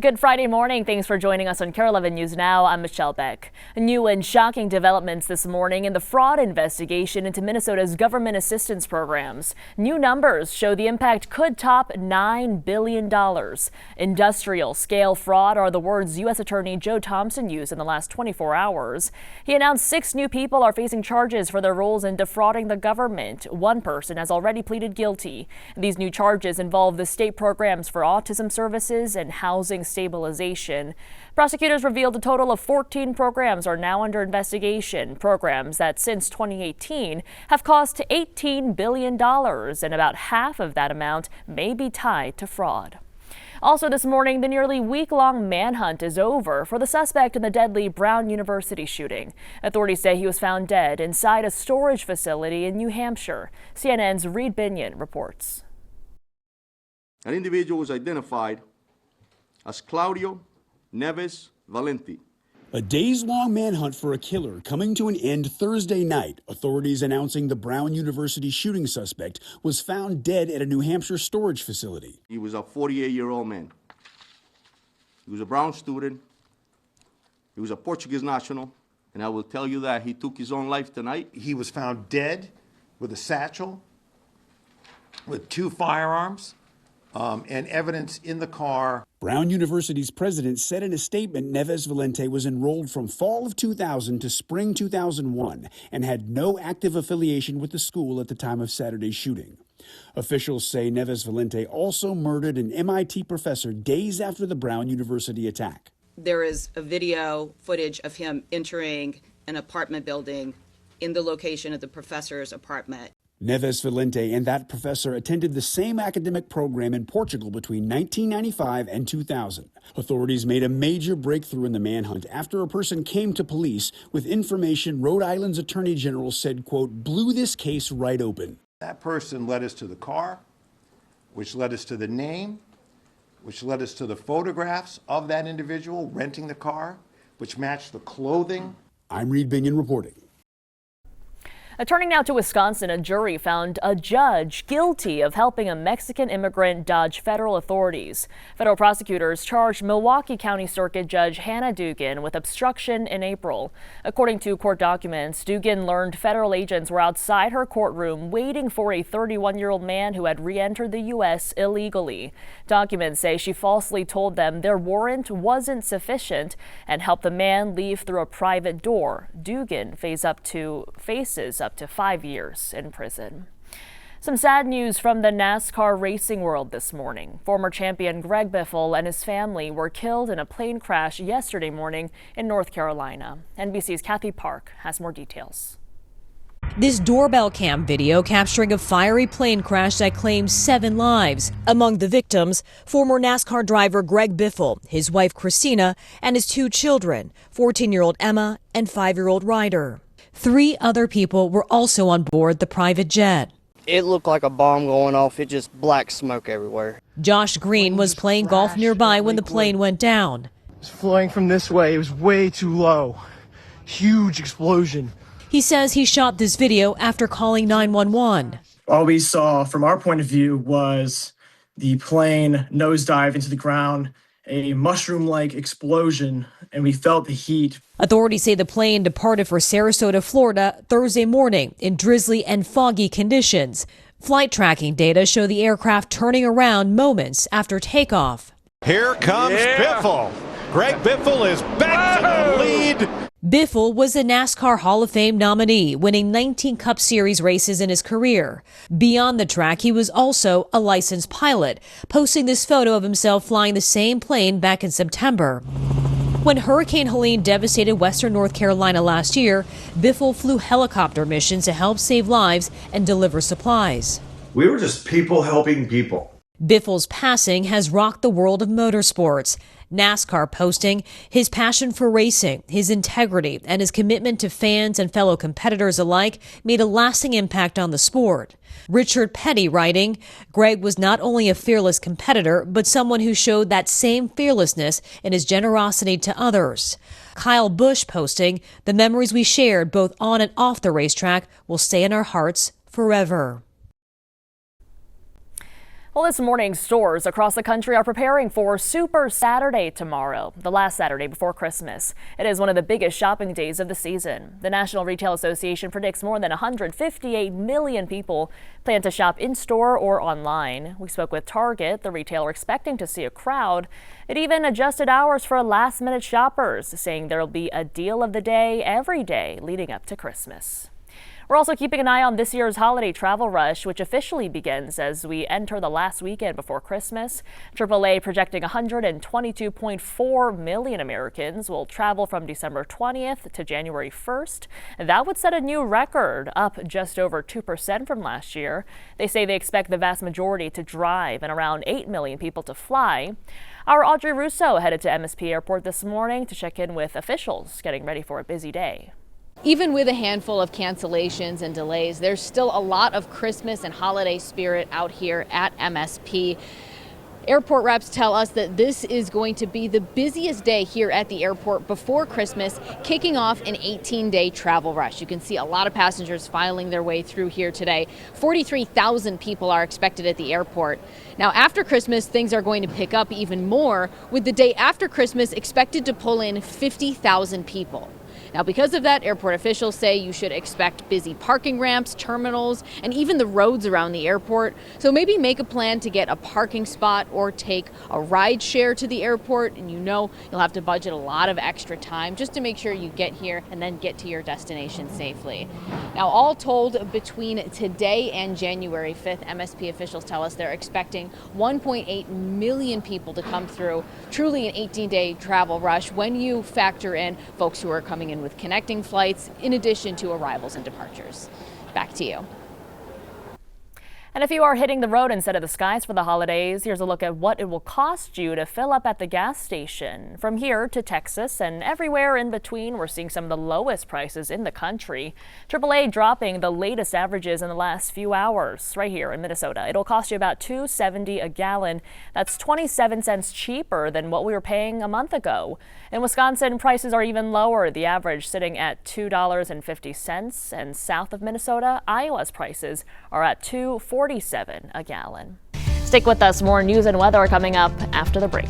Good Friday morning. Thanks for joining us on KARE 11 News Now. I'm Michelle Beck. New and shocking developments this morning in the fraud investigation into Minnesota's government assistance programs. New numbers show the impact could top $9 billion. Industrial scale fraud are the words U.S. Attorney Joe Thompson used in the last 24 hours. He announced 6 new people are facing charges for their roles in defrauding the government. One person has already pleaded guilty. These new charges involve the state programs for autism services and housing stabilization. Prosecutors revealed a total of 14 programs are now under investigation. Programs that since 2018 have cost $18 billion, and about half of that amount may be tied to fraud. Also this morning, the nearly week-long manhunt is over for the suspect in the deadly Brown University shooting. Authorities say he was found dead inside a storage facility in New Hampshire. CNN's Reed Binion reports. An individual was identified as Claudio Neves Valente. A days-long manhunt for a killer coming to an end Thursday night. Authorities announcing the Brown University shooting suspect was found dead at a New Hampshire storage facility. He was a 48-year-old man. He was a Brown student. He was a Portuguese national. And I will tell you that he took his own life tonight. He was found dead with a satchel, with 2 firearms, and evidence in the car. Brown University's president said in a statement Neves Valente was enrolled from fall of 2000 to spring 2001 and had no active affiliation with the school at the time of Saturday's shooting. Officials say Neves Valente also murdered an MIT professor days after the Brown University attack. There is a video footage of him entering an apartment building in the location of the professor's apartment. Neves Valente and that professor attended the same academic program in Portugal between 1995 and 2000. Authorities made a major breakthrough in the manhunt after a person came to police with information Rhode Island's Attorney General said, quote, blew this case right open. That person led us to the car, which led us to the name, which led us to the photographs of that individual renting the car, which matched the clothing. I'm Reed Binion reporting. Turning now to Wisconsin, a jury found a judge guilty of helping a Mexican immigrant dodge federal authorities. Federal prosecutors charged Milwaukee County Circuit Judge Hannah Dugan with obstruction in April. According to court documents, Dugan learned federal agents were outside her courtroom waiting for a 31-year-old man who had re-entered the U.S. illegally. Documents say she falsely told them their warrant wasn't sufficient and helped the man leave through a private door. Dugan faces up to 5 years in prison. Some sad news from the NASCAR racing world this morning. Former champion Greg Biffle and his family were killed in a plane crash yesterday morning in North Carolina. NBC's Kathy Park has more details. This doorbell cam video capturing a fiery plane crash that claims 7 lives. Among the victims, former NASCAR driver Greg Biffle, his wife Christina, and his 2 children, 14-year-old Emma and 5-year-old Ryder. 3 other people were also on board the private jet. It looked like a bomb going off. It just black smoke everywhere. Josh Green was playing golf nearby when the plane went down. It was flying from this way. It was way too low. Huge explosion. He says he shot this video after calling 911. All we saw from our point of view was the plane nosedive into the ground, a mushroom-like explosion, and we felt the heat. Authorities say the plane departed for Sarasota, Florida, Thursday morning in drizzly and foggy conditions. Flight tracking data show the aircraft turning around moments after takeoff. Here comes Biffle. Greg Biffle is back to the lead. Biffle was a NASCAR Hall of Fame nominee, winning 19 Cup Series races in his career. Beyond the track, he was also a licensed pilot, posting this photo of himself flying the same plane back in September. When Hurricane Helene devastated western North Carolina last year, Biffle flew helicopter missions to help save lives and deliver supplies. We were just people helping people. Biffle's passing has rocked the world of motorsports. NASCAR posting his passion for racing, his integrity, and his commitment to fans and fellow competitors alike made a lasting impact on the sport. Richard Petty writing, Greg was not only a fearless competitor, but someone who showed that same fearlessness in his generosity to others. Kyle Busch posting, the memories we shared both on and off the racetrack will stay in our hearts forever. Well, this morning, stores across the country are preparing for Super Saturday tomorrow, the last Saturday before Christmas. It is one of the biggest shopping days of the season. The National Retail Association predicts more than 158 million people plan to shop in-store or online. We spoke with Target, the retailer expecting to see a crowd. It even adjusted hours for last-minute shoppers, saying there'll be a deal of the day every day leading up to Christmas. We're also keeping an eye on this year's holiday travel rush, which officially begins as we enter the last weekend before Christmas. AAA projecting 122.4 million Americans will travel from December 20th to January 1st. That would set a new record, up just over 2% from last year. They say they expect the vast majority to drive and around 8 million people to fly. Our Audrey Russo headed to MSP Airport this morning to check in with officials getting ready for a busy day. Even with a handful of cancellations and delays, there's still a lot of Christmas and holiday spirit out here at MSP. Airport reps tell us that this is going to be the busiest day here at the airport before Christmas, kicking off an 18-day travel rush. You can see a lot of passengers filing their way through here today. 43,000 people are expected at the airport. Now, after Christmas, things are going to pick up even more, with the day after Christmas expected to pull in 50,000 people. Now, because of that, airport officials say you should expect busy parking ramps, terminals, and even the roads around the airport. So maybe make a plan to get a parking spot or take a ride share to the airport. And you'll have to budget a lot of extra time just to make sure you get here and then get to your destination safely. Now, all told, between today and January 5th, MSP officials tell us they're expecting 1.8 million people to come through. Truly an 18-day travel rush when you factor in folks who are coming in with connecting flights, in addition to arrivals and departures. Back to you. And if you are hitting the road instead of the skies for the holidays, here's a look at what it will cost you to fill up at the gas station. From here to Texas and everywhere in between, we're seeing some of the lowest prices in the country. AAA dropping the latest averages in the last few hours right here in Minnesota. It'll cost you about $2.70 a gallon. That's 27 cents cheaper than what we were paying a month ago. In Wisconsin, prices are even lower, the average sitting at $2.50. And south of Minnesota, Iowa's prices are at $2.47 a gallon. Stick with us. More news and weather coming up after the break.